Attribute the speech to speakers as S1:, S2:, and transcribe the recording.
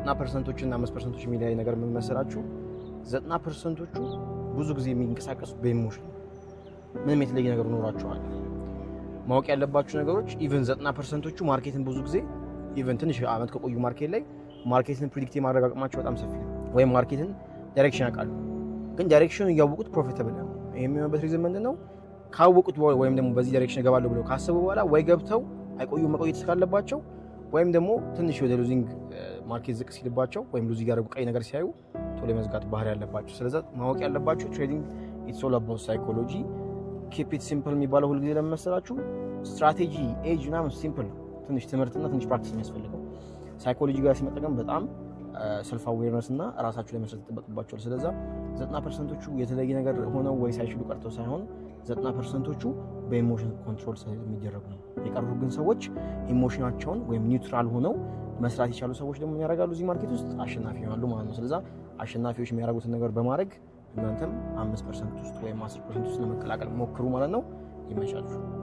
S1: 9% እና 5% የሚለያይ ነገር ምን መሰላችሁ 9%ዎቹ ብዙ ጊዜ የሚንቀሳቀሱ በኢሞሽን ምንም የተለየ ነገር ኖራቸዋል ማወቅ ያለባችሁ ነገሮች ኢቭን 9%ዎቹ ማርኬትን ብዙ ጊዜ ኢቭን ትንሽ አመት ከቆዩ ማርኬት ላይ ማርኬትን ፕሪዲክት የማድረግ አቅማቸው በጣም ሰፊ ነው ወይም ማርኬትን ዳይሬክሽን ያውቃሉ ግን ዳይሬክሽኑን ያውቁት ፕሮፊታብል ነው የሚሆንበት ሪዝን ምንድነው ካወቁት ወይም ደግሞ በዚህ ዳይሬክሽን ገባለው ብለው ካሰቡ በኋላ ወይ ገብተው አይቆዩ መቆየት ስላለባቸው ወይም ደግሞ ትንሽ ወደ ሉዚንግ ማርኬት ዝቅ ሲልባቸው ወይም ሉዚንግ ያደረጉ ቀይ ነገር ሲያዩ ቶሎ መዝጋት ባህሪ ያለባቸው ስለዚህ ማወቅ ያለባችሁ ትሬዲንግ ኢትስ ኦል አባውት ሳይኮሎጂ ኪፕ ኢት ሲምፕል የሚባለው ሁሉ ጊዜ ለመሰላችሁ ስትራቴጂ ኤጅ ምናምን ሲምፕል ትንሽ ትምህርትና ትንሽ ፕራክቲስ የሚያስፈልገው ሳይኮሎጂ ጋር ሲመጣም በጣም ሰልፍ አዌርነስ እና ራሳችሁ ላይ መስራት ተጠብቅባቸዋል ስለዚህ 9%ዎቹ የተለየ ነገር ሆነው ወይ ሳይችሉ ቀርተው ሳይሆን 9%ዎቹ በኢሞሽን ኮንትሮል ስለሚደረጉ ነው የቀሩ ግን ሰዎች ኢሞሽናቸውን ወይም ኒውትራል ሆነው መስራት ይቻሉ ሰዎች ደግሞ ያደርጋሉ እዚህ ማርኬት ውስጥ አሸናፊ ይሆናሉ ማለት ነው ስለዚህ አሸናፊዎች የሚያደርጉትን ነገር በማድረግ እናንተም 5% ውስጥ ወይም 10% ውስጥ ለመቀላቀል ሞክሩ ማለት ነው ይመቻችሁ